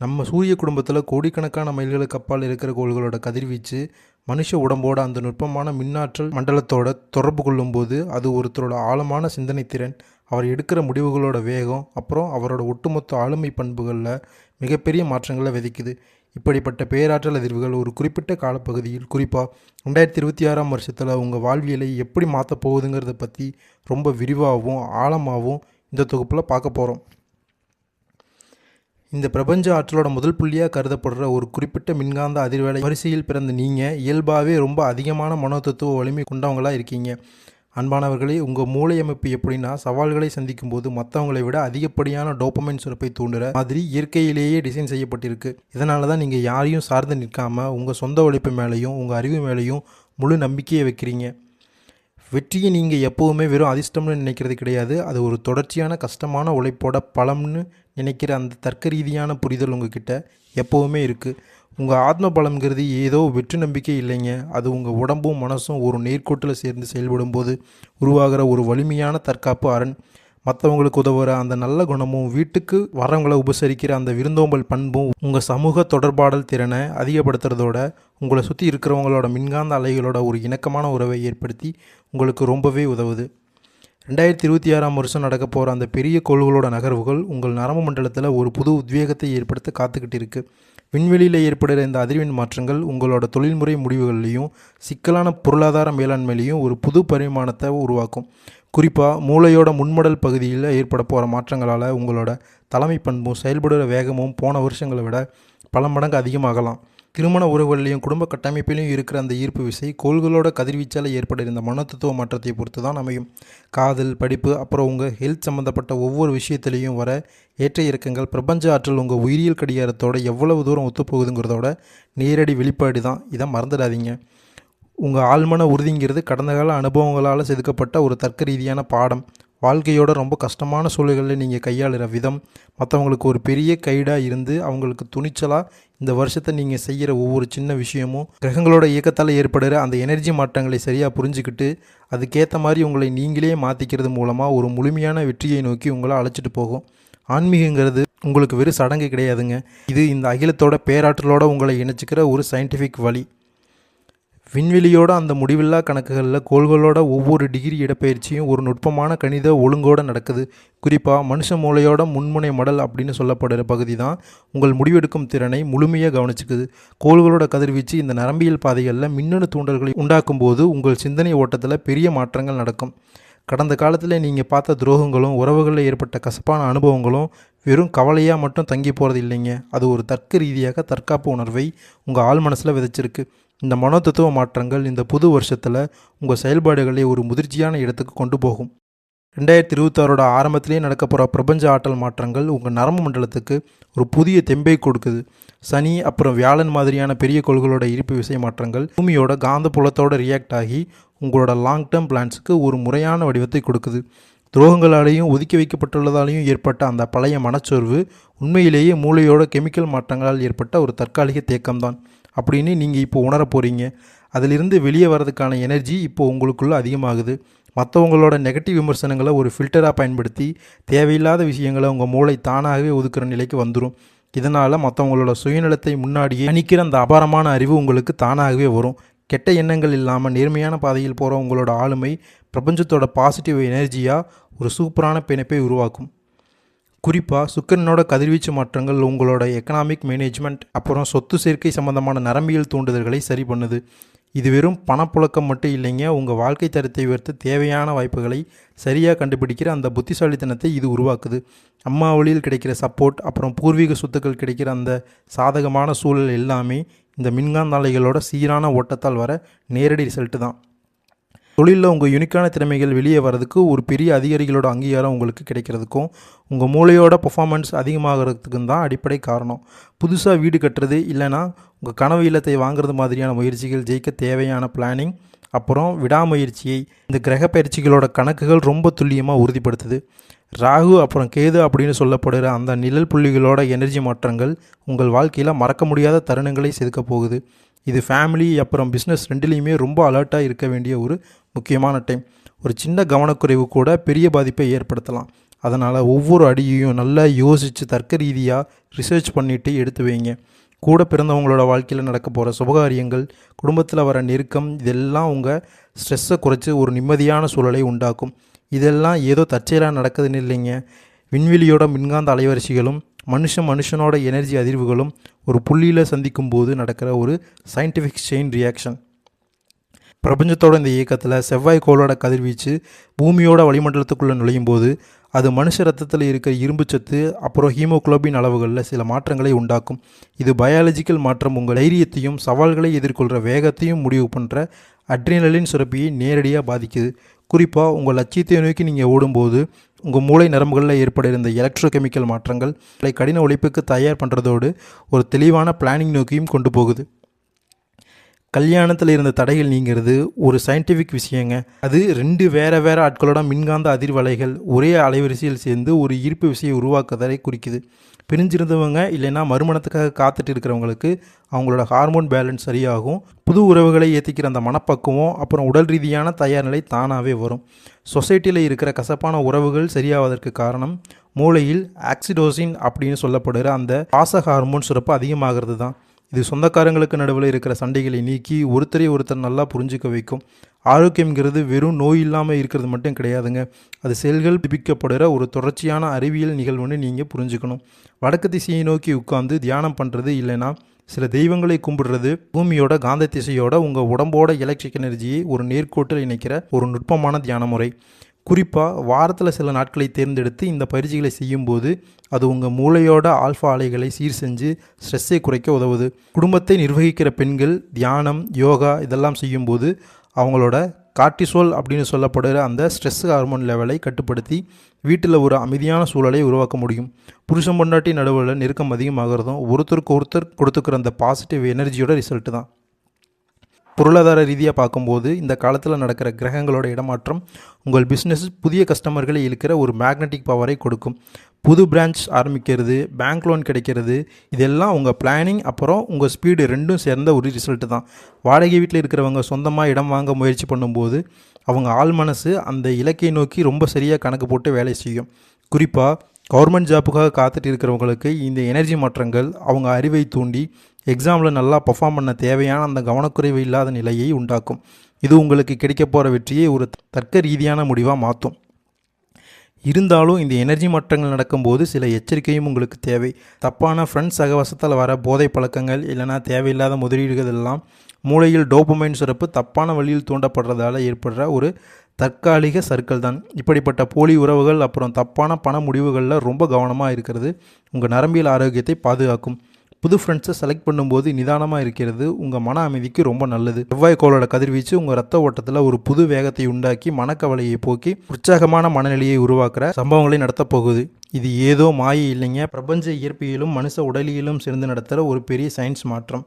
நம்ம சூரிய குடும்பத்தில் கோடிக்கணக்கான மைல்களுக்கு அப்பால் இருக்கிற கோள்களோட கதிர்வீச்சு மனுஷ உடம்போட அந்த நுட்பமான மின்னாற்றல் மண்டலத்தோட தொடர்பு கொள்ளும்போது அது ஒருத்தரோட ஆழமான சிந்தனை திறன், அவர் எடுக்கிற முடிவுகளோட வேகம், அப்புறம் அவரோட ஒட்டுமொத்த ஆளுமை பண்புகளில் மிகப்பெரிய மாற்றங்களை விதைக்குது. இப்படிப்பட்ட பேராற்றல் அதிர்வுகள் ஒரு குறிப்பிட்ட காலப்பகுதியில், குறிப்பாக 2026ஆம் வருஷத்தில் உங்கள் வாழ்வியலை எப்படி மாற்ற போகுதுங்கிறத பற்றி ரொம்ப விரிவாகவும் ஆழமாகவும் இந்த தொகுப்பில் பார்க்க போகிறோம். இந்த பிரபஞ்ச ஆற்றலோட முதல் புள்ளியாக கருதப்படுற ஒரு குறிப்பிட்ட மின்காந்த அதிர்வலை வரிசையில் பிறந்த நீங்கள் இயல்பாகவே ரொம்ப அதிகமான மனோதத்துவ வலிமை கொண்டவங்களாக இருக்கீங்க. அன்பானவர்களே, உங்கள் மூளை அமைப்பு எப்படின்னா, சவால்களை சந்திக்கும் போது மற்றவங்களை விட அதிகப்படியான டோபமைன் சுரப்பை தூண்டுற மாதிரி இயற்கையிலேயே டிசைன் செய்யப்பட்டிருக்கு. இதனால தான் நீங்கள் யாரையும் சார்ந்து நிற்காமல் உங்கள் சொந்த உழைப்பு மேலேயும் உங்கள் அறிவு மேலேயும் முழு நம்பிக்கையை வைக்கிறீங்க. வெற்றியை நீங்கள் எப்போவுமே வெறும் அதிர்ஷ்டம்னு நினைக்கிறது கிடையாது, அது ஒரு தொடர்ச்சியான கஷ்டமான உழைப்போட பலம்னு நினைக்கிற அந்த தர்க்க ரீதியான புரிதல் உங்ககிட்ட எப்போவுமே இருக்குது. உங்கள் ஆத்ம பலம்ங்கிறது ஏதோ வெற்றி நம்பிக்கை இல்லைங்க, அது உங்கள் உடம்பும் மனசும் ஒரு நேர்கோட்டில் சேர்ந்து செயல்படும் போது உருவாகிற ஒரு வலிமையான தற்காப்பு அரண். மற்றவங்களுக்கு உதவுற அந்த நல்ல குணமும், வீட்டுக்கு வரவங்களை உபசரிக்கிற அந்த விருந்தோம்பல் பண்பும் உங்கள் சமூக தொடர்பாடல் திறனை அதிகப்படுத்துறதோட உங்களை சுற்றி இருக்கிறவங்களோட மின்காந்த அலைகளோட ஒரு இணக்கமான உறவை ஏற்படுத்தி உங்களுக்கு ரொம்பவே உதவுது. 2026ஆம் வருஷம் நடக்க போகிற அந்த பெரிய கோள்களோட நகர்வுகள் உங்கள் நரம்பு மண்டலத்தில் ஒரு புது உத்வேகத்தை ஏற்படுத்த காத்துக்கிட்டு இருக்கு. விண்வெளியில் ஏற்படுகிற இந்த அதிர்வின் மாற்றங்கள் உங்களோட தொழில்முறை முடிவுகள்லையும் சிக்கலான பொருளாதார மேலாண்மையிலையும் ஒரு புது பரிமாணத்தை உருவாக்கும். குறிப்பாக மூளையோட முன்மடல் பகுதியில் ஏற்பட போகிற மாற்றங்களால் உங்களோட தலைமை பண்பும் செயல்படுகிற வேகமும் போன வருஷங்களை விட பல மடங்கு அதிகமாகலாம். திருமண உறவுகளிலையும் குடும்ப கட்டமைப்பிலையும் இருக்கிற அந்த ஈர்ப்பு விசை கோள்களோட கதிர்வீச்சால் ஏற்படுகிற இந்த மனோதத்துவ மாற்றத்தை பொறுத்து தான் அமையும். காதல், படிப்பு, அப்புறம் உங்கள் ஹெல்த் சம்மந்தப்பட்ட ஒவ்வொரு விஷயத்துலேயும் வர ஏற்ற இறக்கங்கள் பிரபஞ்ச ஆற்றல் உங்கள் உயிரியல் கடிகாரத்தோட எவ்வளவு தூரம் ஒத்துப்போகுதுங்கிறதோட நேரடி வெளிப்பாடு தான். இதை மறந்துடாதீங்க. உங்கள் ஆழ்மன உறுதிங்கிறது கடந்த கால அனுபவங்களால் செதுக்கப்பட்ட ஒரு தர்க்க ரீதியான பாடம். வாழ்க்கையோட ரொம்ப கஷ்டமான சூழல்களில் நீங்கள் கையாளுகிற விதம் மற்றவங்களுக்கு ஒரு பெரிய கைடாக இருந்து அவங்களுக்கு துணிச்சலாக இந்த வருஷத்தை நீங்கள் செய்கிற ஒவ்வொரு சின்ன விஷயமும் கிரகங்களோட இயக்கத்தால் ஏற்படுகிற அந்த எனர்ஜி மாற்றங்களை சரியாக புரிஞ்சுக்கிட்டு அதுக்கேற்ற மாதிரி உங்களை நீங்களே மாற்றிக்கிறது மூலமாக ஒரு முழுமையான வெற்றியை நோக்கி உங்களை அழைச்சிட்டு போகும். ஆன்மீகங்கிறது உங்களுக்கு வெறும் சடங்கு கிடையாதுங்க, இது இந்த அகிலத்தோட பேராற்றலோடு உங்களை இணைச்சிக்கிற ஒரு சயின்டிஃபிக் வழி. விண்வெளியோட அந்த முடிவில்லா கணக்குகளில் கோள்களோட ஒவ்வொரு டிகிரி இடப்பெயர்ச்சியும் ஒரு நுட்பமான கணித ஒழுங்கோடு நடக்குது. குறிப்பாக மனுஷ மூளையோட முன்முனை மடல் அப்படின்னு சொல்லப்படுற பகுதி தான் உங்கள் முடிவெடுக்கும் திறனை முழுமையாக கவனிச்சுக்குது. கோள்களோட கதிர்வீச்சு இந்த நரம்பியல் பாதைகளில் மின்னணு தூண்டல்களை உண்டாக்கும் போது உங்கள் சிந்தனை ஓட்டத்தில் பெரிய மாற்றங்கள் நடக்கும். கடந்த காலத்தில் நீங்கள் பார்த்த துரோகங்களும் உறவுகளில் ஏற்பட்ட கசப்பான அனுபவங்களும் வெறும் கவலையாக மட்டும் தங்கி போகிறது இல்லைங்க, அது ஒரு தர்க்க ரீதியாக தற்காப்பு உணர்வை உங்கள் ஆழ் மனசில் விதைச்சிருக்கு. இந்த மனோதத்துவ மாற்றங்கள் இந்த புது வருஷத்தில் உங்கள் செயல்பாடுகளை ஒரு முதிர்ச்சியான இடத்துக்கு கொண்டு போகும். 2026ஓட ஆரம்பத்திலே நடக்க போகிற பிரபஞ்ச ஆற்றல் மாற்றங்கள் உங்கள் நரம்பு மண்டலத்துக்கு ஒரு புதிய தெம்பை கொடுக்குது. சனி அப்புறம் வியாழன் மாதிரியான பெரிய கோள்களோட ஈர்ப்பு விசை மாற்றங்கள் பூமியோட காந்த புலத்தோடு ரியாக்ட் ஆகி உங்களோட லாங் டேர்ம் பிளான்ஸுக்கு ஒரு முறையான வடிவத்தை கொடுக்குது. துரோகங்களாலேயும் ஒதுக்கி வைக்கப்பட்டுள்ளதாலேயும் ஏற்பட்ட அந்த பழைய மனச்சோர்வு உண்மையிலேயே மூளையோட கெமிக்கல் மாற்றங்களால் ஏற்பட்ட ஒரு தற்காலிக தேக்கம்தான் அப்படின்னு நீங்கள் இப்போ உணர போகிறீங்க. அதிலிருந்து வெளியே வர்றதுக்கான எனர்ஜி இப்போது உங்களுக்குள்ளே அதிகமாகுது. மற்றவங்களோட நெகட்டிவ் விமர்சனங்களை ஒரு ஃபில்டராக பயன்படுத்தி தேவையில்லாத விஷயங்களை உங்கள் மூளை தானாகவே ஒதுக்குற நிலைக்கு வந்துடும். இதனால் மற்றவங்களோட சுயநலத்தை முன்னாடியே அணிக்கிற அந்த அபாரமான அறிவு உங்களுக்கு தானாகவே வரும். கெட்ட எண்ணங்கள் இல்லாமல் நேர்மையான பாதையில் போகிற உங்களோட ஆளுமை பிரபஞ்சத்தோட பாசிட்டிவ் எனர்ஜியாக ஒரு சூப்பரான பிணைப்பை உருவாக்கும். குறிப்பாக சுக்கிரனோட கதிர்வீச்சு மாற்றங்கள் உங்களோட எக்கனாமிக் மேனேஜ்மெண்ட் அப்புறம் சொத்து சேர்க்கை சம்பந்தமான நரம்பியல் தூண்டுதல்களை சரி பண்ணுது. இது வெறும் பணப்புழக்கம் மட்டும் இல்லைங்க, உங்கள் வாழ்க்கை தரத்தை உயர்த்த தேவையான வாய்ப்புகளை சரியாக கண்டுபிடிக்கிற அந்த புத்திசாலித்தனத்தை இது உருவாக்குது. அம்மா வழியில் கிடைக்கிற சப்போர்ட் அப்புறம் பூர்வீக சொத்துக்கள் கிடைக்கிற அந்த சாதகமான சூழல் எல்லாமே இந்த மின்காந்த அலைகளோட சீரான ஓட்டத்தால் வர நேரடி ரிசல்ட்டு தான். தொழிலில் உங்கள் யுனிக்கான திறமைகள் வெளியே வர்றதுக்கு ஒரு பெரிய அதிகாரிகளோட அங்கீகாரம் உங்களுக்கு கிடைக்கிறதுக்கும் உங்கள் மூளையோட பர்ஃபார்மன்ஸ் அதிகமாகிறதுக்கும் தான் அடிப்படை காரணம். புதுசாக வீடு கட்டுறது இல்லைனா உங்கள் கனவு இல்லத்தை வாங்குறது மாதிரியான முயற்சிகள் ஜெயிக்க தேவையான பிளானிங் அப்புறம் விடாமுயற்சியை இந்த கிரக பயிற்சிகளோட கணக்குகள் ரொம்ப துல்லியமாக உறுதிப்படுத்துது. ராகு அப்புறம் கேது அப்படின்னு சொல்லப்படுகிற அந்த நிழல் புள்ளிகளோட எனர்ஜி மாற்றங்கள் உங்கள் வாழ்க்கையில் மறக்க முடியாத தருணங்களை செதுக்க போகுது. இது ஃபேமிலி அப்புறம் பிஸ்னஸ் ரெண்டுலேயுமே ரொம்ப அலர்ட்டாக இருக்க வேண்டிய ஒரு முக்கியமான டைம். ஒரு சின்ன கவனக்குறைவு கூட பெரிய பாதிப்பை ஏற்படுத்தலாம். அதனால் ஒவ்வொரு அடியையும் நல்லா யோசித்து தர்க்க ரீதியாக ரிசர்ச் பண்ணிவிட்டு எடுத்து வைங்க. கூட பிறந்தவங்களோட வாழ்க்கையில் நடக்க போகிற சுபகாரியங்கள், குடும்பத்தில் வர நெருக்கம், இதெல்லாம் உங்கள் ஸ்ட்ரெஸ்ஸை குறைச்சி ஒரு நிம்மதியான சூழலை உண்டாக்கும். இதெல்லாம் ஏதோ தற்செயலாக நடக்குதுன்னு இல்லைங்க. விண்வெளியோட மின்காந்த அலைவரிசைகளும் மனுஷனோட எனர்ஜி அதிர்வுகளும் ஒரு புள்ளியில் சந்திக்கும் போது நடக்கிற ஒரு சயின்டிஃபிக் செயின் ரியாக்ஷன். பிரபஞ்சத்தோட இந்த இயக்கத்தில் செவ்வாய் கோளோட கதிர்வீச்சு பூமியோட வளிமண்டலத்துக்குள்ளே நுழையும் போது அது மனுஷ ரத்தத்தில் இருக்கிற இரும்புச்சத்து அப்புறம் ஹீமோகுளோபின் அளவுகளில் சில மாற்றங்களை உண்டாக்கும். இது பயாலஜிக்கல் மாற்றம் உங்கள் தைரியத்தையும் சவால்களை எதிர்கொள்கிற வேகத்தையும் முடிவு பண்ணுற அட்ரினலின் சுரப்பியை நேரடியாக பாதிக்குது. குறிப்பாக உங்கள் லட்சியத்தை நோக்கி நீங்கள் ஓடும்போது உங்கள் மூளை நரம்புகளில் ஏற்படுகிற இந்த எலக்ட்ரோகெமிக்கல் மாற்றங்கள் கடின உழைப்புக்கு தயார் பண்ணுறதோடு ஒரு தெளிவான பிளானிங் நோக்கியும் கொண்டு போகுது. கல்யாணத்தில் இருந்த தடைகள் நீங்கிறது ஒரு சயின்டிஃபிக் விஷயங்க. அது 2 வேறு ஆட்களோட மின்காந்த அதிர்வலைகள் ஒரே அலைவரிசையில் சேர்ந்து ஒரு ஈர்ப்பு விசையை உருவாக்குவதை குறிக்குது. பிரிஞ்சிருந்தவங்க இல்லைன்னா மறுமணத்துக்காக காத்துட்டு இருக்கிறவங்களுக்கு அவங்களோட ஹார்மோன் பேலன்ஸ் சரியாகும். புது உறவுகளை ஏற்றிக்கிற அந்த மனப்பக்குவம் அப்புறம் உடல் ரீதியான தயார் நிலை தானாகவே வரும். சொசைட்டியில் இருக்கிற கசப்பான உறவுகள் சரியாவதற்கு காரணம் மூளையில் ஆக்சிடோசின் அப்படின்னு சொல்லப்படுகிற அந்த பாச ஹார்மோன் சுரப்பு அதிகமாகிறது தான். இது சொந்தக்காரங்களுக்கு நடுவில் இருக்கிற சண்டைகளை நீக்கி ஒருத்தர் நல்லா புரிஞ்சுக்க வைக்கும். ஆரோக்கியங்கிறது வெறும் நோய் இல்லாமல் இருக்கிறது மட்டும் கிடையாதுங்க. அது செல்கள் பிடிக்கப்படுகிற ஒரு தொடர்ச்சியான அறிவியல் நிகழ்வுன்னு நீங்கள் புரிஞ்சுக்கணும். வடக்கு திசையை நோக்கி உட்காந்து தியானம் பண்ணுறது இல்லைன்னா சில தெய்வங்களை கும்பிடுறது பூமியோட காந்த திசையோட உங்கள் உடம்போட எலக்ட்ரிக் எனர்ஜியை ஒரு நேர்கோட்டில் இணைக்கிற ஒரு நுட்பமான தியான முறை. குறிப்பாக வாரத்தில் சில நாட்களை தேர்ந்தெடுத்து இந்த பயிற்சிகளை செய்யும்போது அது உங்கள் மூளையோட ஆல்ஃபா அலைகளை சீர் செஞ்சு ஸ்ட்ரெஸ்ஸை குறைக்க உதவுது. குடும்பத்தை நிர்வகிக்கிற பெண்கள் தியானம், யோகா இதெல்லாம் செய்யும்போது அவங்களோட கார்டிசோல் அப்படின்னு சொல்லப்படுகிற அந்த ஸ்ட்ரெஸ் ஹார்மோன் லெவலை கட்டுப்படுத்தி வீட்டில் ஒரு அமைதியான சூழலை உருவாக்க முடியும். புருஷன் பொண்டாட்டி நடுவில் நெருக்கம் அதிகமாகிறதும் ஒருத்தருக்கு ஒருத்தர் கொடுத்துக்கிற அந்த பாசிட்டிவ் எனர்ஜியோட ரிசல்ட்டு தான். பொருளாதார ரீதியாக பார்க்கும்போது இந்த காலத்தில் நடக்கிற கிரகங்களோட இடமாற்றம் உங்கள் பிஸ்னஸ் புதிய கஸ்டமர்களை இழுக்கிற ஒரு மேக்னெட்டிக் பவரை கொடுக்கும். புது பிரான்ச் ஆரம்பிக்கிறது, பேங்க் லோன் கிடைக்கிறது, இதெல்லாம் உங்கள் பிளானிங் அப்புறம் உங்கள் ஸ்பீடு ரெண்டும் சேர்ந்த ஒரு ரிசல்ட்டு தான். வாடகை வீட்டில் இருக்கிறவங்க சொந்தமாக இடம் வாங்க முயற்சி பண்ணும்போது அவங்க ஆள் மனசு அந்த இலக்கை நோக்கி ரொம்ப சரியாக கணக்கு போட்டு வேலை செய்யும். குறிப்பாக கவர்மெண்ட் ஜாப்புக்காக காத்துட்டு இருக்கிறவங்களுக்கு இந்த எனர்ஜி மாற்றங்கள் அவங்க அறிவை தூண்டி எக்ஸாமில் நல்லா பர்ஃபார்ம் பண்ண தேவையான அந்த கவனக்குறைவு இல்லாத நிலையை உண்டாக்கும். இது உங்களுக்கு கிடைக்க போகிற வெற்றியை ஒரு தர்க்க ரீதியான முடிவாக மாற்றும். இருந்தாலும் இந்த எனர்ஜி மாற்றங்கள் நடக்கும்போது சில எச்சரிக்கையும் உங்களுக்கு தேவை. தப்பான ஃப்ரெண்ட்ஸ் சகவாசத்தால் வர போதை பழக்கங்கள் இல்லைனா தேவையில்லாத முதலீடுகள் எல்லாம் மூளையில் டோபமைன் சுரப்பு தப்பான வழியில் தூண்டப்படுறதால ஏற்படுற ஒரு தற்காலிக சர்க்கிள் தான். இப்படிப்பட்ட போலி உறவுகள் அப்புறம் தப்பான பண முடிவுகளில் ரொம்ப கவனமாக இருக்கிறது உங்கள் நரம்பியல் ஆரோக்கியத்தை பாதுகாக்கும். புது ஃப்ரெண்ட்ஸை செலக்ட் பண்ணும்போது நிதானமாக இருக்கிறது உங்கள் மன அமைதிக்கு ரொம்ப நல்லது. செவ்வாய் கோளோட கதிர்வீச்சு உங்கள் ரத்த ஓட்டத்தில் ஒரு புது வேகத்தை உண்டாக்கி மனக்கவலையை போக்கி உற்சாகமான மனநிலையை உருவாக்குற சம்பவங்களை நடத்தப் போகுது. இது ஏதோ மாயை இல்லைங்க, பிரபஞ்ச இயற்பியலும் மனுஷ உடலியலும் சேர்ந்து நடத்துகிற ஒரு பெரிய சயின்ஸ் மாற்றம்.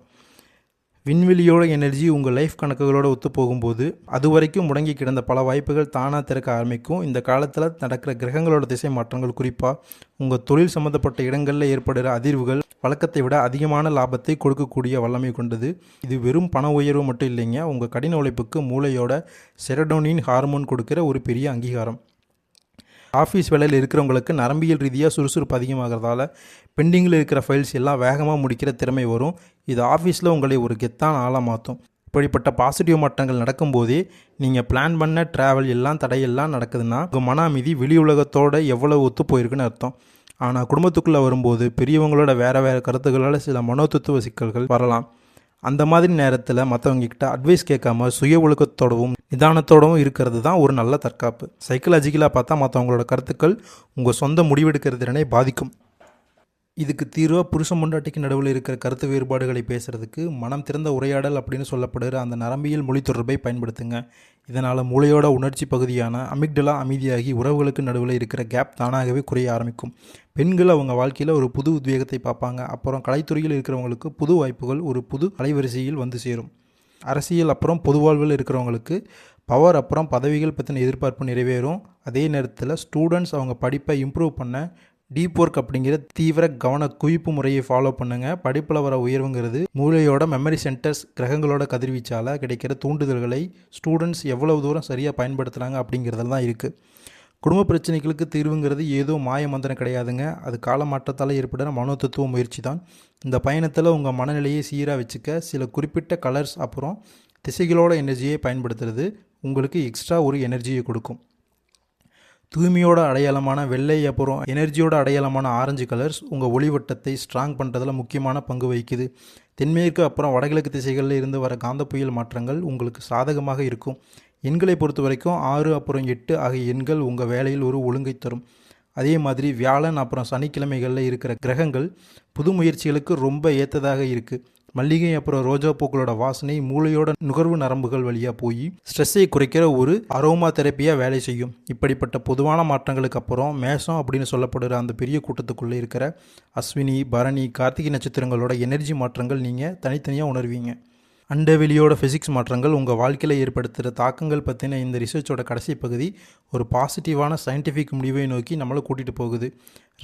விண்வெளியோட எனர்ஜி உங்கள் லைஃப் கணக்குகளோடு ஒத்து போகும்போது அது வரைக்கும் முடங்கி கிடந்த பல வாய்ப்புகள் தானாக திறக்க ஆரம்பிக்கும். இந்த காலத்தில் நடக்கிற கிரகங்களோட திசை மாற்றங்கள் குறிப்பாக உங்கள் தொழில் சம்மந்தப்பட்ட இடங்களில் ஏற்படுகிற அதிர்வுகள் வழக்கத்தை விட அதிகமான லாபத்தை கொடுக்கக்கூடிய வல்லமை கொண்டது. இது வெறும் பண உயர்வு மட்டும் இல்லைங்க, உங்கள் கடின உழைப்புக்கு மூளையோட செரடோனின் ஹார்மோன் கொடுக்கிற ஒரு பெரிய அங்கீகாரம். ஆஃபீஸ் வேலையில் இருக்கிறவங்களுக்கு நரம்பியல் ரீதியாக சுறுசுறுப்பு அதிகமாகிறதால பெண்டிங்கில் இருக்கிற ஃபைல்ஸ் எல்லாம் வேகமாக முடிக்கிற திறமை வரும். இது ஆஃபீஸில் உங்களை ஒரு கெத்தான ஆளாக மாற்றும். இப்படிப்பட்ட பாசிட்டிவ் மாற்றங்கள் நடக்கும்போதே நீங்கள் பிளான் பண்ண ட்ராவல் எல்லாம் தடையெல்லாம் நடக்குதுன்னா உங்கள் மன அமைதி வெளி உலகத்தோடு எவ்வளோ ஒத்து போயிருக்குன்னு அர்த்தம். ஆனால் குடும்பத்துக்குள்ளே வரும்போது பெரியவங்களோட வேறு கருத்துக்களால் சில மனோதத்துவ சிக்கல்கள் வரலாம். அந்த மாதிரி நேரத்தில் மற்றவங்கக்கிட்ட அட்வைஸ் கேட்காம சுய ஒழுக்கத்தோடவும் நிதானத்தோடவும் இருக்கிறது தான் ஒரு நல்ல தற்காப்பு. சைக்கலாஜிக்கலாக பார்த்தா மற்றவங்களோட கருத்துக்கள் உங்கள் சொந்த முடிவெடுக்கிற திறனை பாதிக்கும். இதுக்கு தீர்வாக புருஷன் பொண்டாட்டிக்கு நடுவில் இருக்கிற கருத்து வேறுபாடுகளை பேசுகிறதுக்கு மனம் திறந்த உரையாடல் அப்படின்னு சொல்லப்படுகிற அந்த நரம்பியல் மொழி தொடர்பை பயன்படுத்துங்க. இதனால் மூளையோட உணர்ச்சி பகுதியான அமிக்டலா அமைதியாகி உறவுகளுக்கு நடுவில் இருக்கிற கேப் தானாகவே குறைய ஆரம்பிக்கும். பெண்கள் அவங்க வாழ்க்கையில் ஒரு புது உத்வேகத்தை பார்ப்பாங்க. அப்புறம் கலைத்துறையில் இருக்கிறவங்களுக்கு புது வாய்ப்புகள் ஒரு புது அலைவரிசையில் வந்து சேரும். அரசியல் அப்புறம் பொது வாழ்வில் இருக்கிறவங்களுக்கு பவர் அப்புறம் பதவிகள் பற்றின எதிர்பார்ப்பு நிறைவேறும். அதே நேரத்தில் ஸ்டூடெண்ட்ஸ் அவங்க படிப்பை இம்ப்ரூவ் பண்ண டீப் ஒர்க் அப்படிங்கிற தீவிர கவன குவிப்பு முறையை ஃபாலோ பண்ணுங்கள். படிப்பில் வர உயர்வுங்கிறது மூளையோட மெமரி சென்டர்ஸ் கிரகங்களோட கதிர்வீச்சால் கிடைக்கிற தூண்டுதல்களை ஸ்டூடெண்ட்ஸ் எவ்வளவு தூரம் சரியாக பயன்படுத்துகிறாங்க அப்படிங்கிறதுல தான் இருக்குது. குடும்ப பிரச்சனைகளுக்கு தீர்வுங்கிறது ஏதோ மாய மந்திரம் கிடையாதுங்க. அது கால மாற்றத்தால் ஏற்படுற மனோதத்துவ முயற்சி தான். இந்த பயணத்தில் உங்கள் மனநிலையை சீராக வச்சுக்க சில குறிப்பிட்ட கலர்ஸ் அப்புறம் திசைகளோட எனர்ஜியை பயன்படுத்துறது உங்களுக்கு எக்ஸ்ட்ரா ஒரு எனர்ஜியை கொடுக்கும். தூய்மையோட அடையாளமான வெள்ளை அப்புறம் எனர்ஜியோட அடையாளமான ஆரஞ்சு கலர்ஸ் உங்கள் ஒளிவட்டத்தை ஸ்ட்ராங் பண்ணுறதுல முக்கியமான பங்கு வகிக்குது. தென்மேற்கு அப்புறம் வடகிழக்கு திசைகளில் இருந்து வர காந்த புயல் மாற்றங்கள் உங்களுக்கு சாதகமாக இருக்கும். எண்களை பொறுத்த வரைக்கும் 6 அப்புறம் 8 ஆகிய எண்கள் உங்கள் வேலையில் ஒரு ஒழுங்கை தரும். அதே மாதிரி வியாழன் அப்புறம் சனிக்கிழமைகளில் இருக்கிற கிரகங்கள் புது முயற்சிகளுக்கு ரொம்ப ஏற்றதாக இருக்குது. மல்லிகை அப்புறம் ரோஜா பூக்களோட வாசனை மூளையோட நுகர்வு நரம்புகள் வழியாக போய் ஸ்ட்ரெஸ்ஸை குறைக்கிற ஒரு அரோமா தெரப்பியாக வேலை செய்யும். இப்படிப்பட்ட பொதுவான மாற்றங்களுக்கு அப்புறம் மேஷம் அப்படின்னு சொல்லப்படுற அந்த பெரிய கூட்டத்துக்குள்ளே இருக்கிற அஸ்வினி, பரணி, கார்த்திகை நட்சத்திரங்களோட எனர்ஜி மாற்றங்கள் நீங்கள் தனித்தனியாக உணர்வீங்க. அண்டவெளியோட ஃபிசிக்ஸ் மாற்றங்கள் உங்கள் வாழ்க்கையில் ஏற்படுத்துகிற தாக்கங்கள் பற்றின இந்த ரிசர்ச்சோட கடைசி பகுதி ஒரு பாசிட்டிவான சயின்டிஃபிக் முடிவை நோக்கி நம்மளை கூட்டிகிட்டு போகுது.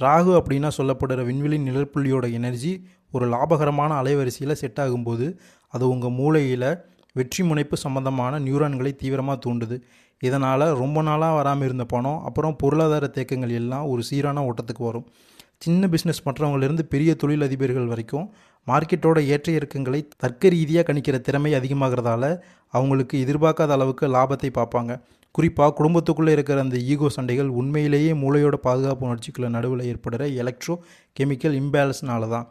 ராகு அப்படின்னா சொல்லப்படுற விண்வெளி நிழற்புள்ளியோட எனர்ஜி ஒரு லாபகரமான அலைவரிசையில் செட் ஆகும்போது அது உங்கள் மூளையில் வெற்றி முனைப்பு சம்பந்தமான நியூரான்களை தீவிரமாக தூண்டுது. இதனால் ரொம்ப நாளாக வராமல் இருந்த பணம் அப்புறம் பொருளாதார தேக்கங்கள் எல்லாம் ஒரு சீரான ஓட்டத்துக்கு வரும். சின்ன பிஸ்னஸ் பண்ணுறவங்களிருந்து பெரிய தொழிலதிபர்கள் வரைக்கும் மார்க்கெட்டோட ஏற்ற இறக்கங்களை தர்க்க ரீதியாக கணிக்கிற திறமை அதிகமாகிறதால அவங்களுக்கு எதிர்பார்க்காத அளவுக்கு லாபத்தை பார்ப்பாங்க. குறிப்பாக குடும்பத்துக்குள்ளே இருக்கிற அந்த ஈகோ சண்டைகள் உண்மையிலேயே மூளையோட பாதுகாப்பு உணர்ச்சிக்குள்ள நடுவில் ஏற்படுற எலக்ட்ரோ கெமிக்கல் இம்பேலன்ஸ்னால தான்.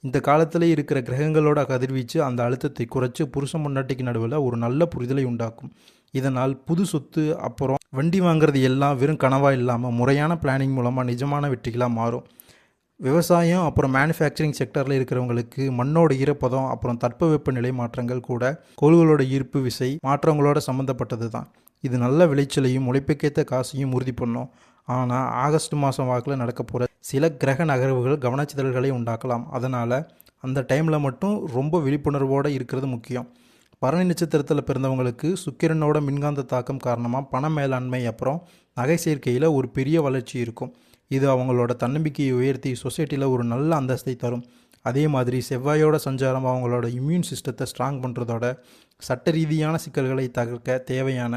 இந்த காலத்தில் இருக்கிற கிரகங்களோட கதிர்வீச்சு அந்த அழுத்தத்தை குறைச்சி புருஷன் பொண்டாட்டிக்கு நடுவில் ஒரு நல்ல புரிதலை உண்டாக்கும். இதனால் புது சொத்து அப்புறம் வண்டி வாங்குறது எல்லாம் வெறும் கனவாக இல்லாமல் முறையான பிளானிங் மூலமாக நிஜமான வெற்றிகளாக மாறும். விவசாயம் அப்புறம் மேனுஃபேக்சரிங் செக்டரில் இருக்கிறவங்களுக்கு மண்ணோட ஈரப்பதம் அப்புறம் தட்பவெப்பநிலை மாற்றங்கள் கூட கோள்களோட ஈர்ப்பு விசை மாற்றங்களோட சம்மந்தப்பட்டது தான். இது நல்ல விளைச்சலையும் உழைப்புக்கேற்ற காசையும் உறுதி பண்ணும். ஆனால் ஆகஸ்ட் மாதம் வாக்கில் நடக்க போகிற சில கிரக நகர்வுகள் கவனச்சிதறல்களை உண்டாக்கலாம். அதனால் அந்த டைமில் மட்டும் ரொம்ப விழிப்புணர்வோடு இருக்கிறது முக்கியம். பரணி நட்சத்திரத்தில் பிறந்தவங்களுக்கு சுக்கிரனோட மின்காந்த தாக்கம் காரணமாக பண மேலாண்மை அப்புறம் நகை சேர்க்கையில் ஒரு பெரிய வளர்ச்சி இருக்கும். இது அவங்களோட தன்னம்பிக்கையை உயர்த்தி சொசைட்டியில் ஒரு நல்ல அந்தஸ்தை தரும். அதே மாதிரி செவ்வாயோட சஞ்சாரம் அவங்களோட இம்யூன் சிஸ்டத்தை ஸ்ட்ராங் பண்ணுறதோட சட்ட ரீதியான சிக்கல்களை தவிர்க்க தேவையான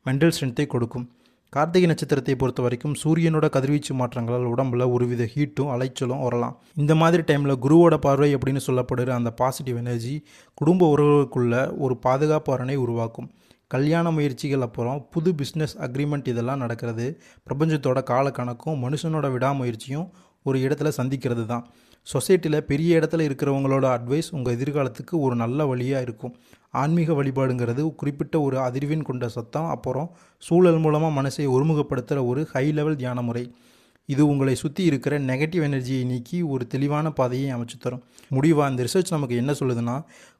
மென்டல் ஸ்ட்ரென்த்தை கொடுக்கும். கார்த்திகை நட்சத்திரத்தை பொறுத்த வரைக்கும் சூரியனோட கதிர்வீச்சு மாற்றங்களால் உடம்புல ஒருவித ஹீட்டும் அலைச்சலும் வரலாம். இந்த மாதிரி டைமில் குருவோட பார்வை அப்படின்னு சொல்லப்படுற அந்த பாசிட்டிவ் எனர்ஜி குடும்ப உறவுகளுக்குள்ள ஒரு பாதுகாப்பு அரணை உருவாக்கும். கல்யாண முயற்சிகள் அப்புறம் புது பிஸ்னஸ் அக்ரிமெண்ட் இதெல்லாம் நடக்கிறது பிரபஞ்சத்தோட கால கணக்கும் மனுஷனோட விடாமுயற்சியும் ஒரு இடத்துல சந்திக்கிறது தான். சொசைட்டியில் பெரிய இடத்துல இருக்கிறவங்களோட அட்வைஸ் உங்கள் எதிர்காலத்துக்கு ஒரு நல்ல வழியாக இருக்கும். ஆன்மீக வழிபாடுங்கிறது குறிப்பிட்ட ஒரு அதிர்வின் கொண்ட சத்தம் அப்புறம் சூழல் மூலமாக மனசை ஒருமுகப்படுத்துகிற ஒரு ஹை லெவல் தியான முறை. இது உங்களை சுற்றி இருக்கிற நெகட்டிவ் எனர்ஜியை நீக்கி ஒரு தெளிவான பாதையை அமைச்சு தரும். முடிவாக இந்த ரிசர்ச் நமக்கு என்ன சொல்லுதுன்னா,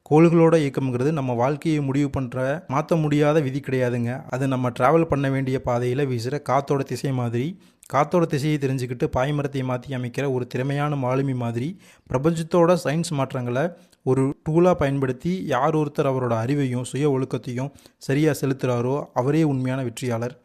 கோள்களோட இயக்கம்ங்கிறது நம்ம வாழ்க்கையை முடிவு பண்ணுற மாற்ற முடியாத விதி கிடையாதுங்க. அது நம்ம ட்ராவல் பண்ண வேண்டிய பாதையில் வீசுகிற காற்றோட திசை மாதிரி. காற்றோட திசையை தெரிஞ்சுக்கிட்டு பாய்மரத்தை மாற்றி அமைக்கிற ஒரு திறமையான மாலுமி மாதிரி பிரபஞ்சத்தோட சயின்ஸ் மாற்றங்களை ஒரு டூலாக பயன்படுத்தி யார் ஒருத்தர் அவரோட அறிவையும் சுய ஒழுக்கத்தையும் சரியாக செலுத்துகிறாரோ அவரே உண்மையான வெற்றியாளர்.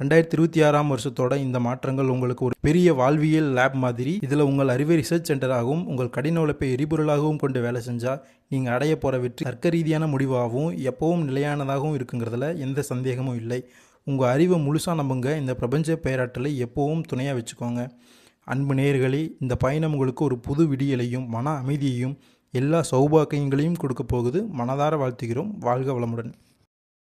2026ஆம் வருஷத்தோட இந்த மாற்றங்கள் உங்களுக்கு ஒரு பெரிய வாழ்வியல் லேப் மாதிரி. இதில் உங்கள் அறிவை ரிசர்ச் சென்டராகவும் உங்கள் கடின உழைப்பை எரிபொருளாகவும் கொண்டு வேலை செஞ்சால் நீங்கள் அடைய போகிற வெற்றி தர்க்க ரீதியான முடிவாகவும் எப்பவும் நிலையானதாகவும் இருக்குங்கிறதுல எந்த சந்தேகமும் இல்லை. உங்கள் அறிவை முழுசாக நம்புங்க. இந்த பிரபஞ்ச பேராற்றலை எப்போவும் துணையாக வச்சுக்கோங்க. அன்பு நேயர்களே, இந்த பயணம் உங்களுக்கு ஒரு புது விடியலையும் மன அமைதியையும் எல்லா சௌபாக்கியங்களையும் கொடுக்க போகுது. மனதார வாழ்த்துகிறோம். வாழ்க வளமுடன்.